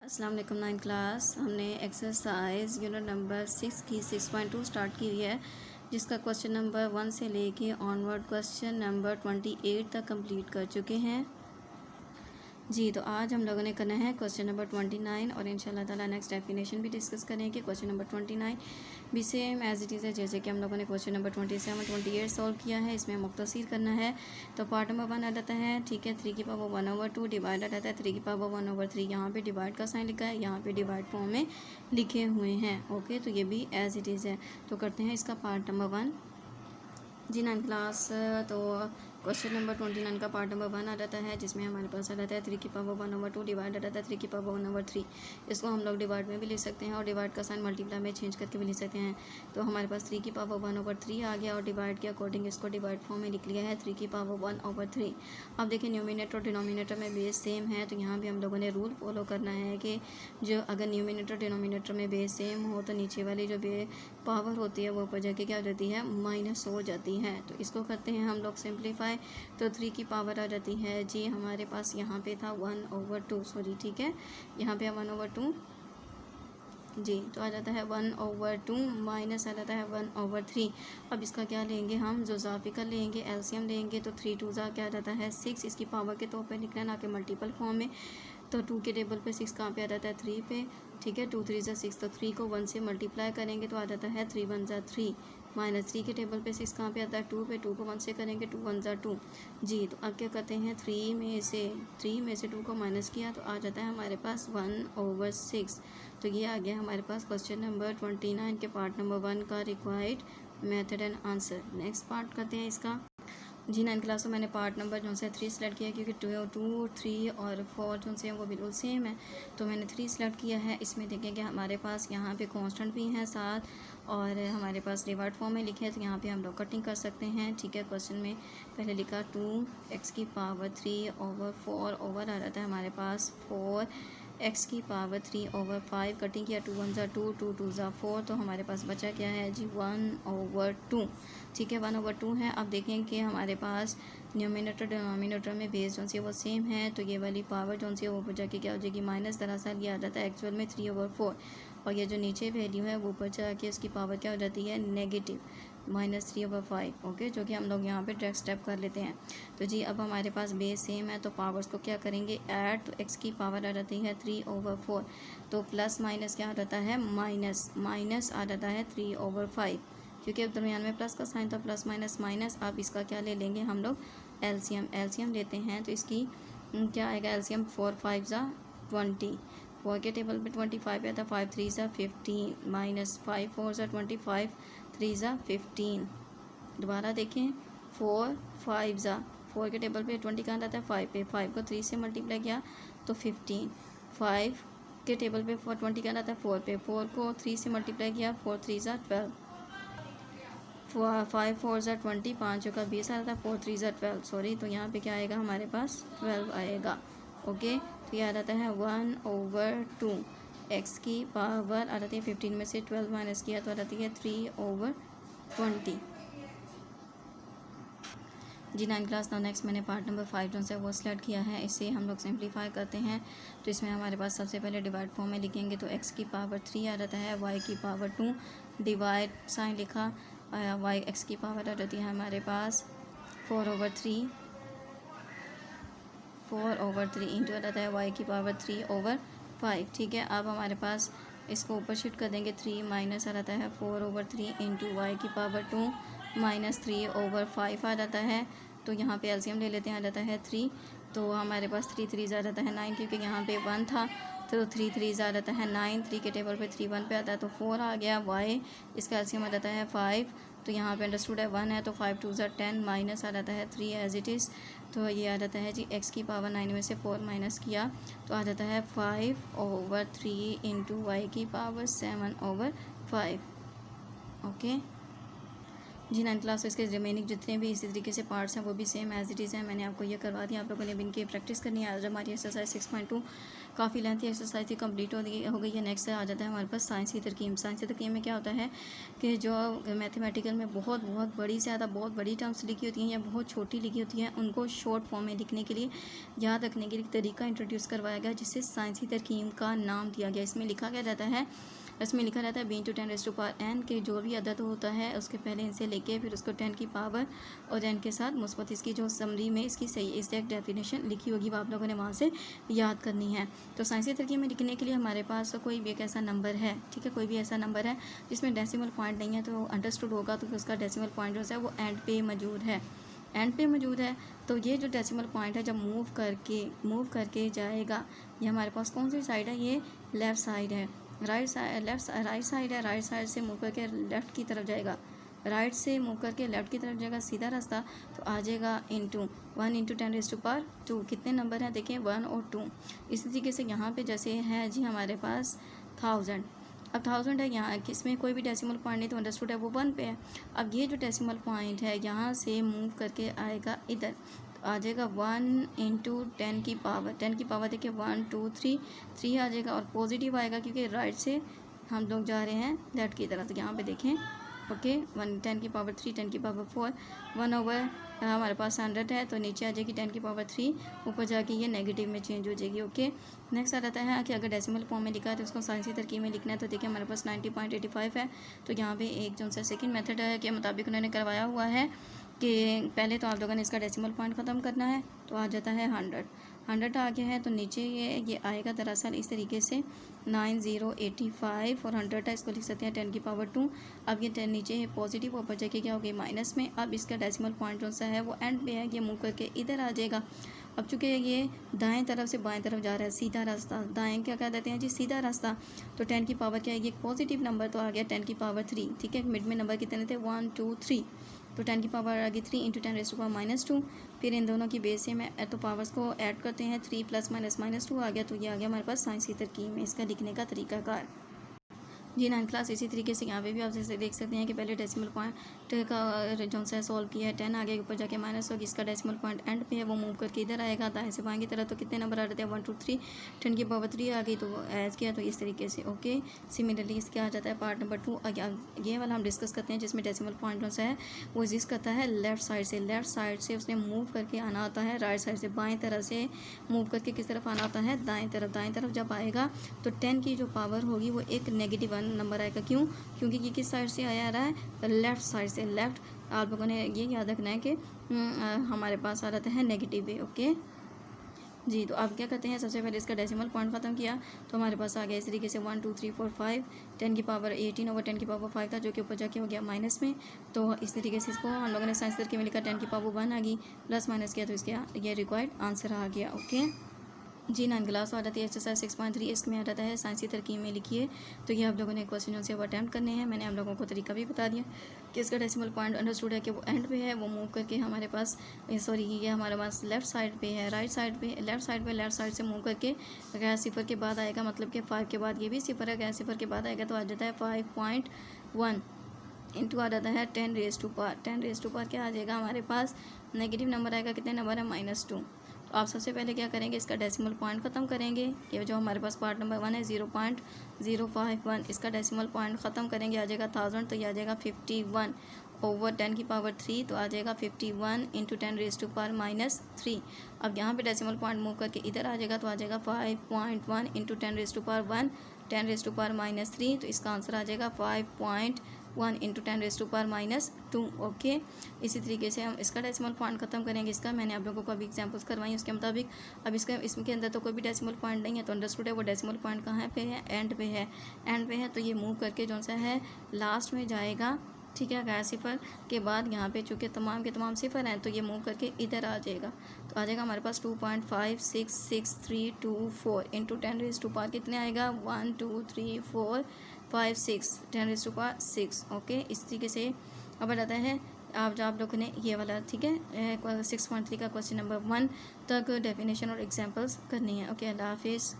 अस्सलाम वालेकुम। 9 क्लास हमने एक्सरसाइज यूनिट नंबर 6 की 6.2 स्टार्ट की हुई है, जिसका क्वेश्चन नंबर 1 से लेके ऑनवर्ड क्वेश्चन नंबर 28 तक कंप्लीट कर चुके हैं जी। तो आज हम लोगों ने करना है क्वेश्चन नंबर 29 और इंशाल्लाह ताला नेक्स्ट डेफिनेशन भी डिस्कस करें कि क्वेश्चन नंबर 29 भी सेम एज इट इज़ है जैसे कि हम लोगों ने क्वेश्चन नंबर 27 28 सॉल्व किया है। इसमें मुख्तसर करना है। तो पार्ट नंबर 1 आ जाता है, ठीक है, 3 की पावर 1/2 डिवाइड आ जाता है 3 की पावर 1/3। यहाँ पे डिवाइड का साइन लिखा है, यहाँ पे डिवाइड फॉर्म में लिखे हुए हैं। ओके, तो ये भी एज इट इज़ है। तो करते हैं इसका पार्ट नंबर 1 जी। 9 क्लास तो क्वेश्चन नंबर 29 का पार्ट नंबर 1 आ जाता है, जिसमें हमारे पास आ जाता है 3 की पावर 1/2 डिवाइड आ जाता है 3 की पावर 1/3। इसको हम लोग डिवाइड में भी लिख सकते हैं और डिवाइड का साइन मल्टीप्लाई में चेंज करके भी लिख सकते हैं। तो हमारे पास 3 की पावर 1/3 आ गया और डिवाइड के अकॉर्डिंग इसको डिवाइड फॉर्म में लिख लिया है 3 की पावर 1/3। अब देखिए न्यूमिनेटर और डिनोमिनेटर में बेस सेम है, तो यहाँ भी हम लोगों ने रूल फॉलो करना है कि जो अगर न्यूमिनेटर डिनोमिनेटर में बेस सेम हो तो नीचे वाली जो पावर होती है वो ऊपर जाके क्या हो जाती है, माइनस हो जाती है। तो इसको करते हैं हम लोग सिंप्लीफाई। तो 3 की पावर आ जाती है जी हमारे पास, यहाँ पे था 1/2, सॉरी, ठीक है, यहाँ पे 1/2 जी। तो आ जाता है 1/2 माइनस आ जाता है 1/3। अब इसका क्या लेंगे हम, जो ज़ाफिका लेंगे, एलसीएम लेंगे। तो 3 2 क्या आ जाता है 6, इसकी पावर के तौर पे लिखना है, ना कि मल्टीपल फॉर्म में। तो 2 के टेबल पे 6 कहाँ पे आ जाता है, 3 पे, ठीक है। 2 3 6, तो 3 को 1 से मल्टीप्लाई करेंगे तो आ जाता है 3 1 3। माइनस 3 के टेबल पे 6 कहाँ पे आता है, 2 पे, 2 को 1 से करेंगे 2 1 2 जी। तो अब क्या करते हैं 3 में से 2 को माइनस किया तो आ जाता है हमारे पास 1/6। तो ये आ गया हमारे पास क्वेश्चन नंबर 29 के पार्ट नंबर 1 का required method and answer. Next part करते हैं इसका जी। 9 क्लास में मैंने पार्ट नंबर जो है 3 सेलेक्ट किया, क्योंकि 2 3 और 4 जो से वो बिल्कुल सेम है, तो मैंने 3 सेलेक्ट किया है। इसमें देखें कि हमारे पास यहाँ पे कांस्टेंट भी हैं साथ, और हमारे पास डिवाइड फॉर्म में लिखे हैं, तो यहाँ पे हम लोग कटिंग कर सकते हैं, ठीक है। क्वेश्चन में पहले लिखा 2x की पावर 3/4 ओवर आ जाता है हमारे पास 4x की पावर 3/5। कटिंग किया 2 1 2 2 2 4, तो हमारे पास बचा क्या है जी 1/2, ठीक है, 1/2 है। अब देखें कि हमारे पास न्यूमिनेटर डिनोमिनेटर में बेस जो सी वो सेम है, तो ये वाली पावर जो सी वो ऊपर जाके क्या हो जाएगी, माइनस। दरअसल ये आ जाता है एक्चुअल में 3/4, और ये जो नीचे वैल्यू है वो ऊपर जाके उसकी पावर क्या हो जाती है, नेगेटिव, -3/5। ओके, जो कि हम लोग यहाँ पे डायरेक्ट स्टेप कर लेते हैं। तो जी अब हमारे पास बेस सेम है, तो पावर्स को क्या करेंगे, ऐड। तो x की पावर आ जाती है 3/4, तो प्लस माइनस क्या आ जाता है, माइनस आ जाता है 3/5, क्योंकि अब दरमियान में प्लस का साइन, तो प्लस माइनस माइनस। अब इसका क्या ले लेंगे हम लोग, एलसीएम लेते हैं। तो इसकी क्या आएगा एलसीएम, 4 5 20, 4 के टेबल पे 25 आता है, 5 3 15 माइनस 5 4 25, 3 15। दोबारा देखें, 4 5 4 के टेबल पे 20 कहाँ आता है, 5 पे, 5 को 3 से मल्टीप्लाई किया तो 15। 5 के टेबल पे 20 कहाँ आता है, 4 पे, 4 को 3 से मल्टीप्लाई किया, 4 3 12, 5 4 20, 5 का 20 आ रहा था, 4 3 12, सॉरी। तो यहाँ पे क्या आएगा हमारे पास 12 आएगा। ओके, तो ये आ जाता है 1/2। x की पावर आ जाती है 15 में से 12 माइनस किया तो आ जाती है 3/20 जी। 9 क्लास नाउ नेक्स्ट मैंने पार्ट नंबर 5 जो है वो सेलेक्ट किया है। इसे हम लोग सिंप्लीफाई करते हैं। तो इसमें हमारे पास सबसे पहले डिवाइड फॉर्म में लिखेंगे, तो x की पावर 3 आ जाता है, y की पावर 2, डिवाइड साइन लिखा, y x की पावर आ जाती है हमारे पास 4/3 इंटू आ जाता है y की पावर 3/5, ठीक है। अब हमारे पास इसको ऊपर शिफ्ट कर देंगे, 3 माइनस आ जाता है 4/3 इंटू वाई की पावर 2 माइनस 3/5 आ जाता है। तो यहाँ पे एलसीएम ले लेते हैं, आ जाता है 3। तो हमारे पास 3 3 आ जाता है 9, क्योंकि यहाँ पे 1 था, तो 3 3 आ जाता है 9। 3 के टेबल पे 3 1 पे आता है, तो 4 आ गया। वाई इसका एलसीएम आ जाता है 5, तो यहाँ पे अंडरस्टूड है 1 है, तो 5 2 10 माइनस आ जाता है 3 एज इट इज़। तो ये आ जाता है जी x की पावर 9 में से 4 माइनस किया तो आ जाता है 5/3 इंटू वाई की पावर 7/5। ओके जी। 9 क्लास इसके रिमेनिंग जितने भी इसी तरीके से पार्ट्स हैं वो भी सेम एज इट इज़ है। मैंने आपको ये करवा दिया, आप लोगों ने भी इनकी प्रैक्टिस करनी है। आज हमारी एक्सरसाइज 6.2 काफ़ी लेंथी एक्सरसाइज थी, कंप्लीट हो गई है। नेक्स्ट आ जाता है हमारे पास साइंस की तरकीब। साइंस की तरकीब में क्या होता है कि जो मैथमेटिकल में बहुत बड़ी से ज़्यादा बहुत बड़ी टर्म्स लिखी होती हैं या बहुत छोटी लिखी होती हैं, उनको शॉर्ट फॉर्म में लिखने के लिए, याद रखने के लिए तरीका इंट्रोड्यूस करवाया गया, जिससे साइंस की तरकीब का नाम दिया गया। इसमें लिखा रहता है b × 10⁻n के जो भी अदद होता है उसके पहले इनसे लेके फिर उसको 10 की पावर और n के साथ मुस्बत, इसकी जो समरी में इसकी सही एग्जैक्ट डेफिनेशन लिखी होगी वो आप लोगों ने वहाँ से याद करनी है। तो साइंसी तरकीब में लिखने के लिए हमारे पास कोई भी एक ऐसा नंबर है, ठीक है, कोई भी ऐसा नंबर है जिसमें डेसिमल पॉइंट नहीं है तो अंडरस्टूड होगा तो उसका डेसिमल पॉइंट जो है वो एंड पे मौजूद है, तो ये जो डेसिमल पॉइंट है जब मूव करके जाएगा, ये हमारे पास कौन सी साइड है, ये लेफ़्ट साइड है, राइट साइड से मूव करके लेफ़्ट की तरफ जाएगा, राइट से मूव करके लेफ़्ट की तरफ जाएगा सीधा रास्ता, तो आ जाएगा 1 × 10⁻²। कितने नंबर हैं देखें, 1 और 2। इसी तरीके से यहाँ पे जैसे है जी हमारे पास 1000, अब 1000 है, यहाँ इसमें कोई भी डेसिमल पॉइंट नहीं तो अंडरस्टूड है वो 1 पे है। अब ये जो डेसिमल पॉइंट है यहाँ से मूव करके आएगा इधर, तो आ जाएगा 1 × 10 की पावर देखिए 1 2 3 आ जाएगा और पॉजिटिव आएगा क्योंकि राइट से हम लोग जा रहे हैं लेफ्ट की तरफ। तो यहाँ पे देखें ओके 10 की पावर 3 10 की पावर 4 1/, हमारे पास 100 है तो नीचे आ जाएगी 10 की पावर 3, ऊपर जाके ये नेगेटिव में चेंज हो जाएगी। ओके नेक्स्ट आ जाता है कि अगर डेसिमल फॉर्म में लिखा है तो उसको साइंसी तरकीब में लिखना है। तो देखिए हमारे पास 90.85 है, तो यहाँ पे एक जो सा सेकंड मेथड है के मुताबिक उन्होंने करवाया हुआ है कि पहले तो आप लोगों ने इसका डेसिमल पॉइंट ख़त्म करना है, तो आ जाता है 100 आ गया है, तो नीचे ये आएगा दरअसल इस तरीके से 9085 और 100 है, इसको लिख सकते हैं 10 की पावर 2। अब ये 10 नीचे है पॉजिटिव, ऊपर जाके क्या हो गई माइनस में। अब इसका डेसिमल पॉइंट जो सा है वो एंड पे है, ये मूव करके इधर आ जाएगा। अब चूँकि ये दाएं तरफ से बाएं तरफ जा रहा है, सीधा रास्ता, दाएं क्या कह देते हैं जी, सीधा रास्ता, तो 10 की पावर क्या आएगी, एक पॉजिटिव नंबर तो आ गया 10 की पावर 3, ठीक है। मिड में नंबर कितने थे 1 2 3, तो 10 की पावर आ गई 3 × 10⁻²। फिर इन दोनों की बेस से मैं तो पावर्स को ऐड करते हैं, 3 + -2 आ गया, तो ये आ गया हमारे पास साइंस की तरकीब में इसका लिखने का तरीकाकार। जी 9th क्लास इसी तरीके से यहाँ पे भी आप जैसे देख सकते हैं कि पहले डेसिमल पॉइंट का जो सा सॉल्व किया है 10 आगे ऊपर जाके माइनस होगी, इसका डेसिमल पॉइंट एंड पे है वो मूव करके इधर आएगा दाएं से बाएं की तरफ। तो कितने नंबर आ रहे थे 1 2 3, 10 की पावर 3 आ गई, तो वो ऐड किया तो इस तरीके से। ओके सिमिलरली इसके आ जाता है पार्ट नंबर 2, ये वाला हम डिस्कस करते हैं जिसमें डेसिमल पॉइंट जो सा है वो एग्जिस्ट करता है लेफ्ट साइड से उसने मूव करके आना होता है, राइट साइड से बाएँ तरफ से मूव करके किस तरफ आना होता है, दाएँ तरफ जब आएगा तो 10 की जो पावर होगी वो एक नेगेटिव नंबर आएगा। क्यों? क्योंकि ये किस साइड से आया रहा है, लेफ़्ट साइड से। लेफ़्ट आप लोगों ने ये याद रखना है कि हमारे पास आ रहा है नेगेटिव वे। ओके जी, तो आप क्या करते हैं, सबसे पहले इसका डेसिमल पॉइंट ख़त्म किया तो हमारे पास आ गया इस तरीके से 1 2 3 4 5, 10 की पावर 18 ओवर 10 की पावर 5 था जो कि ऊपर जाके हो गया माइनस में। तो इस तरीके से इसको हम लोगों ने साइंस तरकीब में लिखा, 10 की पावर 1 आ गई, प्लस माइनस किया तो इसका ये रिक्वायर्ड आंसर आ गया। ओके जी 9th क्लास आ जाती है एक्सरसाइज 6.3, इसमें आ जाता है साइंसी तरकीब में लिखिए। तो ये आप लोगों ने क्वेश्चन से वो अटैम्प्ट करने हैं। मैंने आप लोगों को तरीका भी बता दिया कि इसका डेसिमल पॉइंट अंडरस्टूड है कि वो एंड पे है, वो मूव करके हमारे पास ये हमारे पास लेफ्ट साइड पे है, लेफ्ट साइड से मूव करके गैर सिफर के बाद आएगा, मतलब कि 5 के बाद ये भी सिफर है, गैर सिफर के बाद आएगा तो आ जाता है 5.1 इंटू आ जाता है 10⁻⁴ क्या आ जाएगा हमारे पास, नेगेटिव नंबर आएगा, कितने नंबर है -2। तो आप सबसे पहले क्या करेंगे, इसका डेसिमल पॉइंट ख़त्म करेंगे। ये जो हमारे पास पार्ट नंबर 1 है 0.051, इसका डेसिमल पॉइंट ख़त्म करेंगे, आ जाएगा 1000, तो ये आ जाएगा 51 ओवर 10 की पावर 3, तो आ जाएगा 51 × 10⁻⁻3। अब यहाँ पे डेसिमल पॉइंट मूव करके इधर आ जाएगा तो आ जाएगा 5.1 × 10⁻1 10⁻⁻3, तो इसका आंसर आ जाएगा 5.1 × 10⁻2। ओके इसी तरीके से हम इसका डेसिमल पॉइंट ख़त्म करेंगे। इसका मैंने आप लोगों को अभी एग्जांपल्स करवाई उसके मुताबिक। अब इसके अंदर तो कोई भी डेसिमल पॉइंट नहीं है, तो अंडरस्टूड है वो डेसिमल पॉइंट कहाँ पे है, एंड पे है, तो ये मूव करके जो सा है लास्ट में जाएगा, ठीक है। गैर सिफर के बाद यहाँ पे चूँकि तमाम के तमाम सिफर हैं तो ये मूव करके इधर आ जाएगा, तो आ जाएगा हमारे पास 2.5663324 इंटू 10⁻⁴ कितने आएगा, 1 2 3 4 5 6 10⁻⁶। ओके इस तरीके से अब आता है आप लोगों ने ये वाला, ठीक है, 6.3 का क्वेश्चन नंबर 1 तक डेफिनेशन और एग्जांपल्स करनी है। ओके अल्लाह हाफिज़।